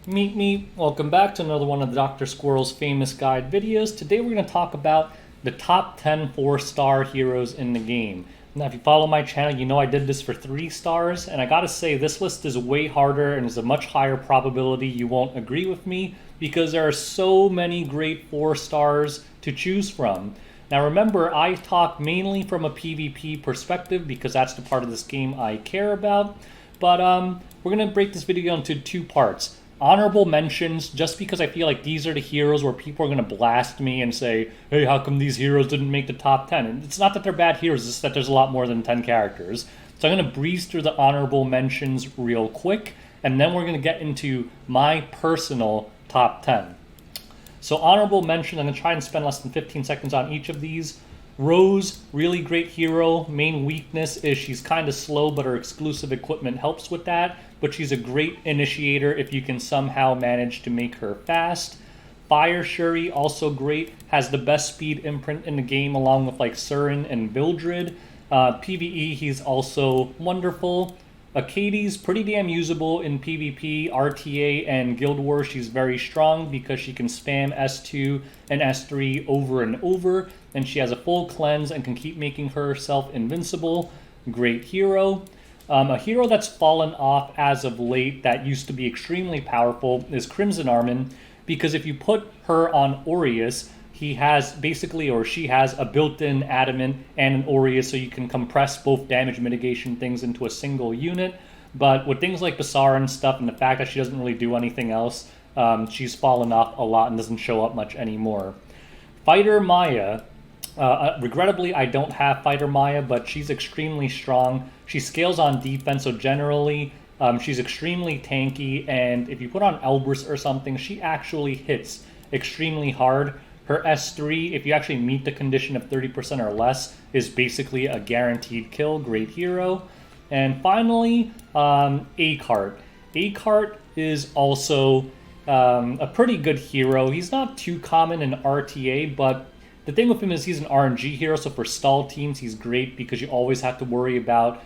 Meet me. Welcome back to another one of the Dr. Squirrel's famous guide videos. Today we're going to talk about the top 10 4-star heroes in the game. Now if you follow my channel, you know I did this for 3 stars, and I gotta say this list is way harder and is a much higher probability you won't agree with me because there are so many great 4 stars to choose from. Now remember, I talk mainly from a PvP perspective because that's the part of this game I care about, but we're going to break this video into 2 parts. Honorable mentions, just because I feel like these are the heroes where people are going to blast me and say, hey, how come these heroes didn't make the top 10? And it's not that they're bad heroes, it's that there's a lot more than 10 characters. So I'm going to breeze through the honorable mentions real quick, and then we're going to get into my personal top 10. So honorable mention, I'm going to try and spend less than 15 seconds on each of these. Rose, really great hero. Main weakness is she's kind of slow, but her exclusive equipment helps with that. But she's a great initiator if you can somehow manage to make her fast. Fire Shuri, also great, has the best speed imprint in the game along with like Surin and Vildred. PvE, he's also wonderful. Akades, pretty damn usable in PvP, RTA, and Guild Wars. She's very strong because she can spam S2 and S3 over and over, and she has a full cleanse and can keep making herself invincible. Great hero. A hero that's fallen off as of late that used to be extremely powerful is Crimson Armin, because if you put her on Aureus, he has basically, or she has, a built-in adamant and an Aureus, so you can compress both damage mitigation things into a single unit. But with things like Basara and stuff, and the fact that she doesn't really do anything else, she's fallen off a lot and doesn't show up much anymore. Fighter Maya. Regrettably, I don't have Fighter Maya, but she's extremely strong. She scales on defense, so generally she's extremely tanky, and if you put on Elbrus or something, she actually hits extremely hard. Her S3, if you actually meet the condition of 30% or less, is basically a guaranteed kill. Great hero. And finally, Akart. Akart is also a pretty good hero. He's not too common in RTA, but the thing with him is he's an RNG hero, so for stall teams, he's great because you always have to worry about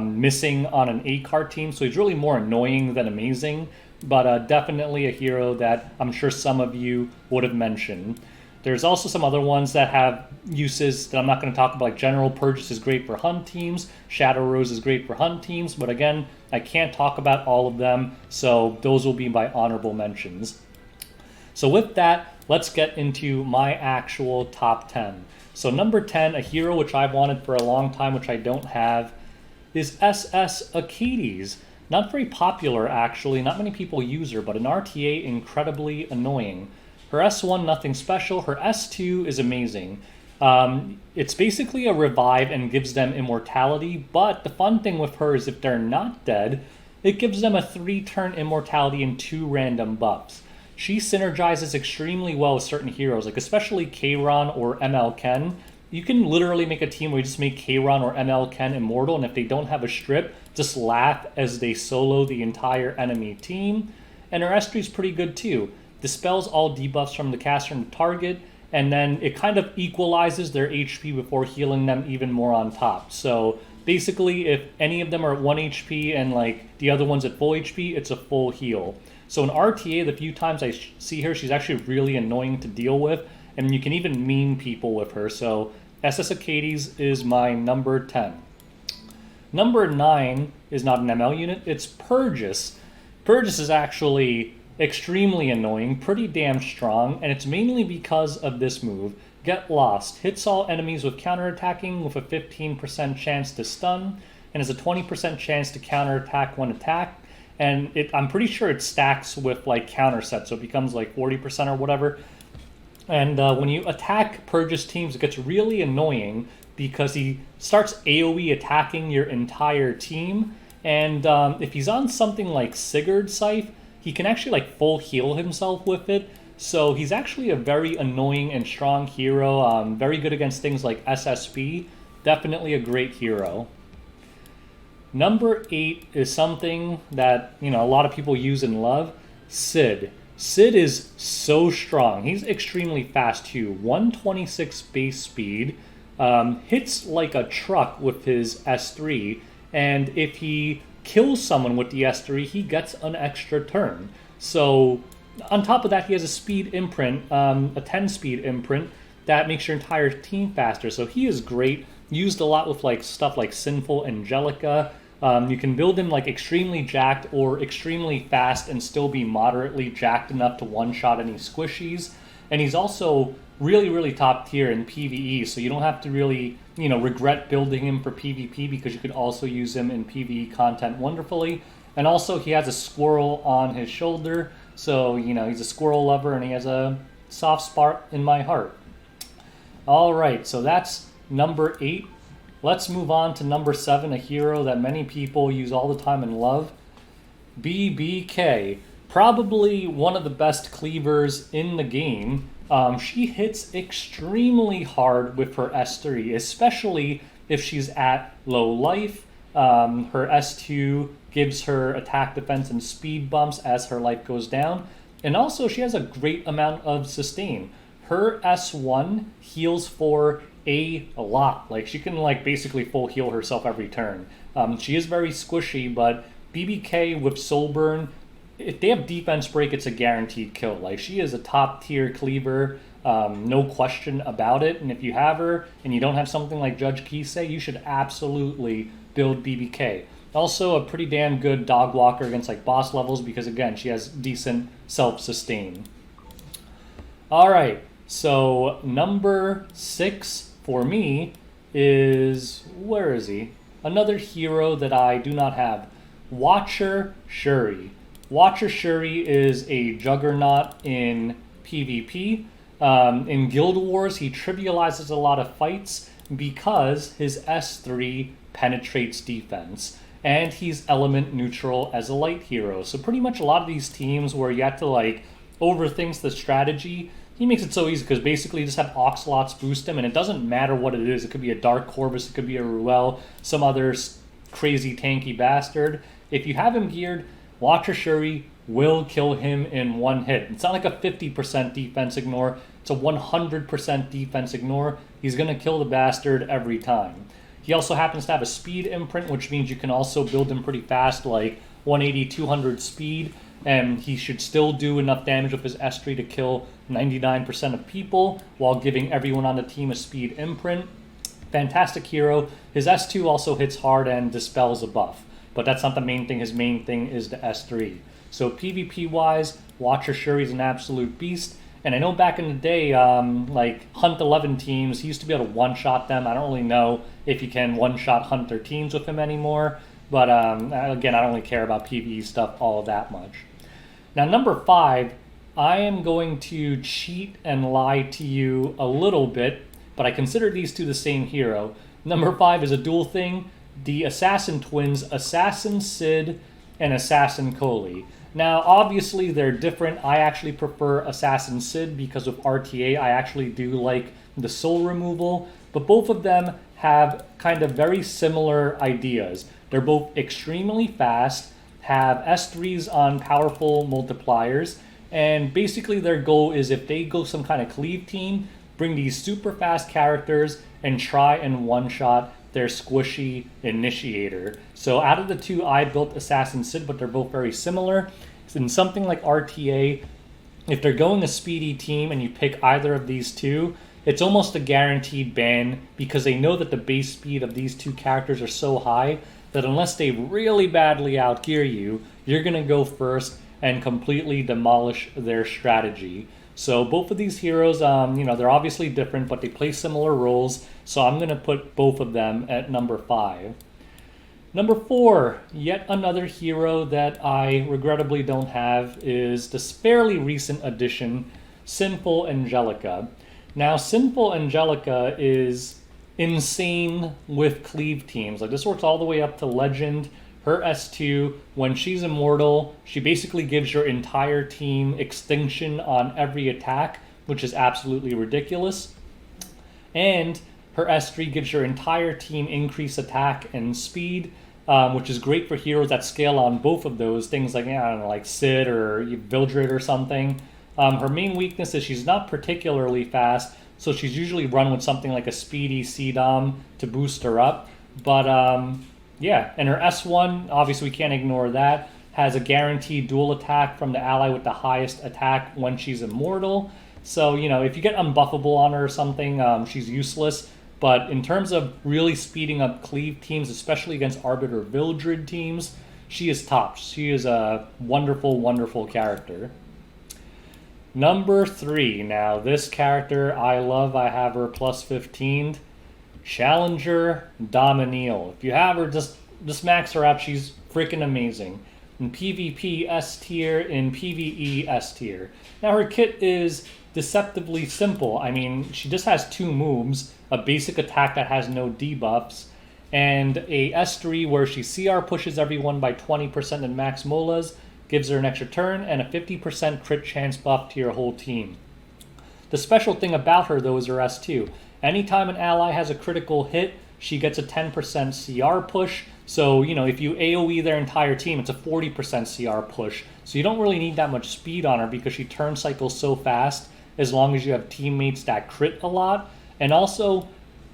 missing on an Akart team. So he's really more annoying than amazing, but definitely a hero that I'm sure some of you would have mentioned. There's also some other ones that have uses that I'm not going to talk about, like General Purchase is great for hunt teams, Shadow Rose is great for hunt teams, but again, I can't talk about all of them, so those will be my honorable mentions. So with that, let's get into my actual top 10. So number 10, a hero which I've wanted for a long time, which I don't have, is SS Akades. Not very popular, actually. Not many people use her, but in RTA, incredibly annoying. Her S1, nothing special. Her S2 is amazing. It's basically a revive and gives them immortality, but the fun thing with her is if they're not dead, it gives them a 3-turn immortality and 2 random buffs. She synergizes extremely well with certain heroes, like especially Kayron or ML Ken. You can literally make a team where you just make Kayron or ML Ken immortal, and if they don't have a strip, just laugh as they solo the entire enemy team. And her S3 is pretty good too. Dispels all debuffs from the caster and the target, and then it kind of equalizes their HP before healing them even more on top. So basically, if any of them are at 1 HP and like the other one's at full HP, it's a full heal. So in RTA, the few times I see her, she's actually really annoying to deal with, and you can even meme people with her. So SS Akades is my number 10. Number 9 is not an ML unit, it's Purgus. Purgus is actually extremely annoying, pretty damn strong, and it's mainly because of this move. Get Lost. Hits all enemies with counterattacking with a 15% chance to stun, and has a 20% chance to counterattack when attacked. And I'm pretty sure it stacks with like counter set, so it becomes like 40% or whatever. And when you attack Purgus teams, it gets really annoying because he starts AoE attacking your entire team. And if he's on something like Sigurd's Scythe, he can actually like full heal himself with it. So he's actually a very annoying and strong hero, very good against things like SSB. Definitely a great hero. Number 8 is something that, you know, a lot of people use and love. Sid. Sid is so strong. He's extremely fast too. 126 base speed. Hits like a truck with his S3. And if he kills someone with the S3, he gets an extra turn. So on top of that, he has a speed imprint, a 10 speed imprint that makes your entire team faster. So he is great. Used a lot with like stuff like Sinful Angelica. You can build him like extremely jacked or extremely fast and still be moderately jacked enough to one-shot any squishies. And he's also really, really top tier in PvE, so you don't have to really, regret building him for PvP because you could also use him in PvE content wonderfully. And also he has a squirrel on his shoulder, so, he's a squirrel lover and he has a soft spot in my heart. All right, so that's number 8. Let's move on to number 7, a hero that many people use all the time and love, BBK. Probably one of the best cleavers in the game. She hits extremely hard with her S3, especially if she's at low life. Her S2 gives her attack, defense, and speed bumps as her life goes down. And also, she has a great amount of sustain. Her S1 heals for a lot. Like, she can basically full heal herself every turn. She is very squishy, but BBK with Soul Burn, if they have defense break, it's a guaranteed kill. Like, she is a top tier cleaver, no question about it. And if you have her and you don't have something like Judge Kisei, you should absolutely build BBK. Also a pretty damn good dog walker against boss levels because again, she has decent self-sustain. All right, so number 6 for me is, where is he? Another hero that I do not have, Watcher Shuri. Watcher Shuri is a juggernaut in PvP. In Guild Wars, he trivializes a lot of fights because his S3 penetrates defense. And he's element neutral as a light hero. So pretty much a lot of these teams where you have to overthink the strategy, he makes it so easy because basically you just have Oxalots boost him and it doesn't matter what it is. It could be a Dark Corvus, it could be a Ruel, some other crazy tanky bastard. If you have him geared, Watcher Shuri will kill him in one hit. It's not like a 50% defense ignore, it's a 100% defense ignore. He's going to kill the bastard every time. He also happens to have a speed imprint, which means you can also build him pretty fast, like 180, 200 speed, and he should still do enough damage with his S3 to kill 99% of people while giving everyone on the team a speed imprint. Fantastic hero. His S2 also hits hard and dispels a buff, but that's not the main thing. His main thing is the S3. So PvP-wise, Watcher Shuri is an absolute beast. And I know back in the day, Hunt 11 teams, he used to be able to one-shot them. I don't really know if you can one-shot Hunter teams with him anymore. But again, I don't really care about PvE stuff all that much. Now, number 5, I am going to cheat and lie to you a little bit, but I consider these two the same hero. Number 5 is a dual thing. The Assassin Twins, Assassin Sid and Assassin Koli. Now, obviously, they're different. I actually prefer Assassin Sid because of RTA. I actually do like the soul removal, but both of them have kind of very similar ideas. They're both extremely fast, have S3s on powerful multipliers, and basically their goal is if they go some kind of cleave team, bring these super fast characters and try and one-shot their squishy initiator. So out of the two, I built Assassin Sid, but they're both very similar. In something like RTA, if they're going a speedy team and you pick either of these two, it's almost a guaranteed ban because they know that the base speed of these two characters are so high that unless they really badly outgear you, you're going to go first and completely demolish their strategy. So both of these heroes, they're obviously different, but they play similar roles. So I'm going to put both of them at number 5. Number 4, yet another hero that I regrettably don't have is this fairly recent addition, Sinful Angelica. Now, Sinful Angelica is insane with cleave teams. This works all the way up to Legend. Her S2, when she's immortal, she basically gives your entire team extinction on every attack, which is absolutely ridiculous. And her S3 gives your entire team increased attack and speed, which is great for heroes that scale on both of those things, like Sid or Vildred or something. Her main weakness is she's not particularly fast, so she's usually run with something like a speedy C-Dom to boost her up. But Yeah, and her S1, obviously we can't ignore that, has a guaranteed dual attack from the ally with the highest attack when she's immortal. So, if you get unbuffable on her or something, she's useless. But in terms of really speeding up cleave teams, especially against Arbiter Vildred teams, she is top. She is a wonderful, wonderful character. Number 3. Now, this character I love. I have her plus 15. Challenger Dominiel. If you have her, just max her out. She's freaking amazing. In PvP, S tier. In PvE, S tier. Now, her kit is deceptively simple. I mean, she just has 2 moves, a basic attack that has no debuffs, and a S3 where she CR pushes everyone by 20% in max molas, gives her an extra turn, and a 50% crit chance buff to your whole team. The special thing about her, though, is her S2. Anytime an ally has a critical hit, she gets a 10% CR push. So, if you AoE their entire team, it's a 40% CR push. So you don't really need that much speed on her because she turn cycles so fast as long as you have teammates that crit a lot. And also,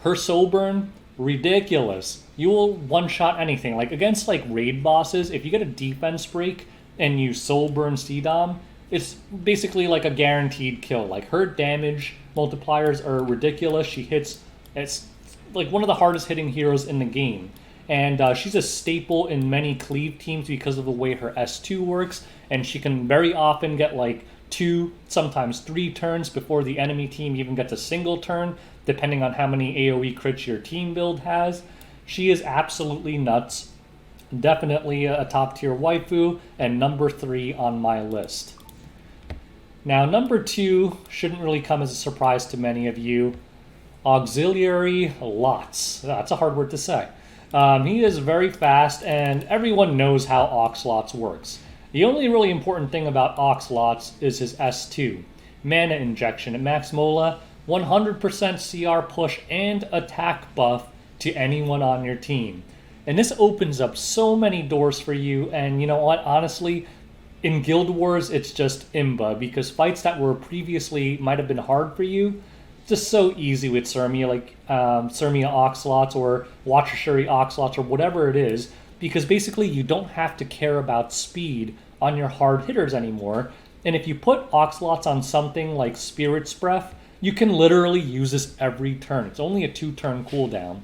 her soul burn, ridiculous. You will one-shot anything. Like, against, raid bosses, if you get a defense break and you soul burn CDOM, it's basically like a guaranteed kill. Like, her damage multipliers are ridiculous. She hits, it's like one of the hardest hitting heroes in the game. And she's a staple in many cleave teams because of the way her S2 works. And she can very often get 2, sometimes 3 turns before the enemy team even gets a single turn, depending on how many AoE crits your team build has. She is absolutely nuts. Definitely a top tier waifu, and number 3 on my list. Now, number 2 shouldn't really come as a surprise to many of you. Auxiliary Lots. That's a hard word to say. He is very fast, and everyone knows how Oxlots works. The only really important thing about Oxlots is his S2. Mana injection at max mola, 100% CR push, and attack buff to anyone on your team. And this opens up so many doors for you, and you know what, honestly, in Guild Wars, it's just imba, because fights that were previously might have been hard for you, just so easy with Sirmia, like Sirmia Oxlots or Watcher Oxlots or whatever it is, because basically you don't have to care about speed on your hard hitters anymore. And if you put Oxlots on something like Spirit's Breath, you can literally use this every turn. It's only a 2-turn cooldown.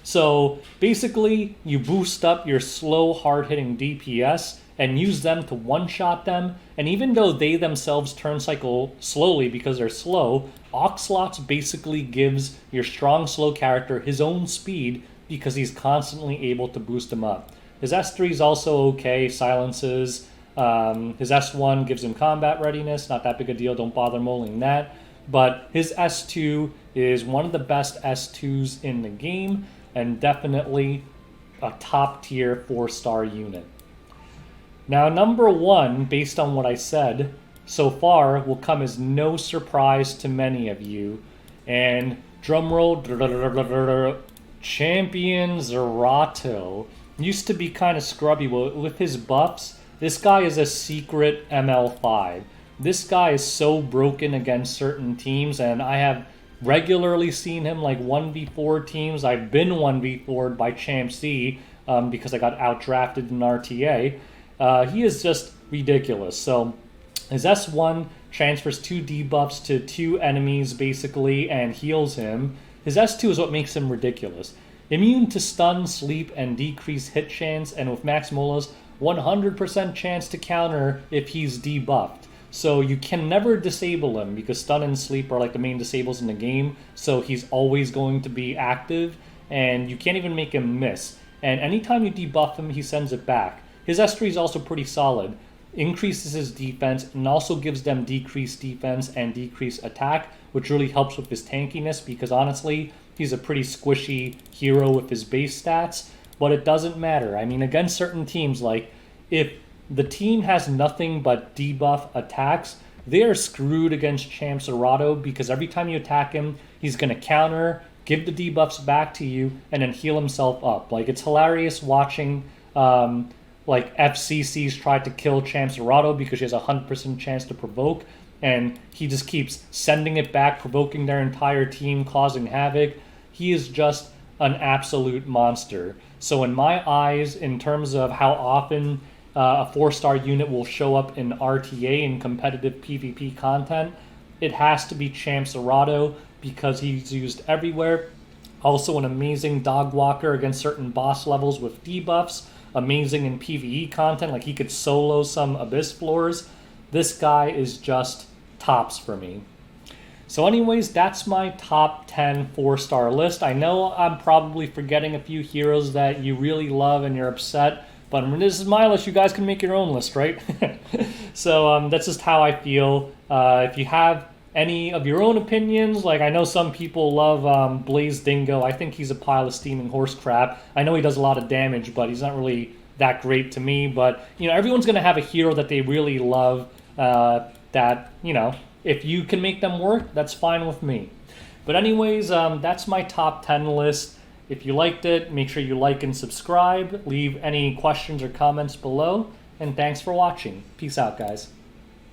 So basically, you boost up your slow, hard-hitting DPS and use them to one-shot them. And even though they themselves turn cycle slowly because they're slow, Oxlots basically gives your strong, slow character his own speed because he's constantly able to boost him up. His S3 is also okay, silences. His S1 gives him combat readiness, not that big a deal, don't bother mulling that. But his S2 is one of the best S2s in the game, and definitely a top tier 4-star unit. Now, number 1, based on what I said so far, will come as no surprise to many of you. And drumroll, Champion Zerato. Used to be kind of scrubby, but with his buffs, this guy is a secret ML5. This guy is so broken against certain teams, and I have regularly seen him 1v4 teams. I've been 1v4'd by Champ C because I got outdrafted in RTA. He is just ridiculous. So his S1 transfers 2 debuffs to 2 enemies basically and heals him. His S2 is what makes him ridiculous. Immune to stun, sleep, and decrease hit chance, and with max molas, 100% chance to counter if he's debuffed. So you can never disable him because stun and sleep are the main disables in the game, so he's always going to be active, and you can't even make him miss. And anytime you debuff him, he sends it back. His S3 is also pretty solid. Increases his defense and also gives them decreased defense and decreased attack, which really helps with his tankiness because honestly, he's a pretty squishy hero with his base stats, but it doesn't matter. I mean, against certain teams, if the team has nothing but debuff attacks, they are screwed against Champ Zerato because every time you attack him, he's going to counter, give the debuffs back to you, and then heal himself up. It's hilarious watching FCCs try to kill Champ Zerato because she has a 100% chance to provoke, and he just keeps sending it back, provoking their entire team, causing havoc. He is just an absolute monster. So in my eyes, in terms of how often a 4-star unit will show up in RTA and competitive PvP content, it has to be Champ Serrato because he's used everywhere. Also an amazing dog walker against certain boss levels with debuffs. Amazing in PvE content, like he could solo some Abyss floors. This guy is just tops for me. So anyways, that's my top 10 4-star list. I know I'm probably forgetting a few heroes that you really love and you're upset, but this is my list. You guys can make your own list, right? So that's just how I feel. If you have any of your own opinions, like I know some people love Blaze Dingo. I think he's a pile of steaming horse crap. I know he does a lot of damage, but he's not really that great to me. But, you know, everyone's going to have a hero that they really love that, you know, if you can make them work, that's fine with me. But anyways, that's my top 10 list. If you liked it, make sure you like and subscribe. Leave any questions or comments below. And thanks for watching. Peace out, guys.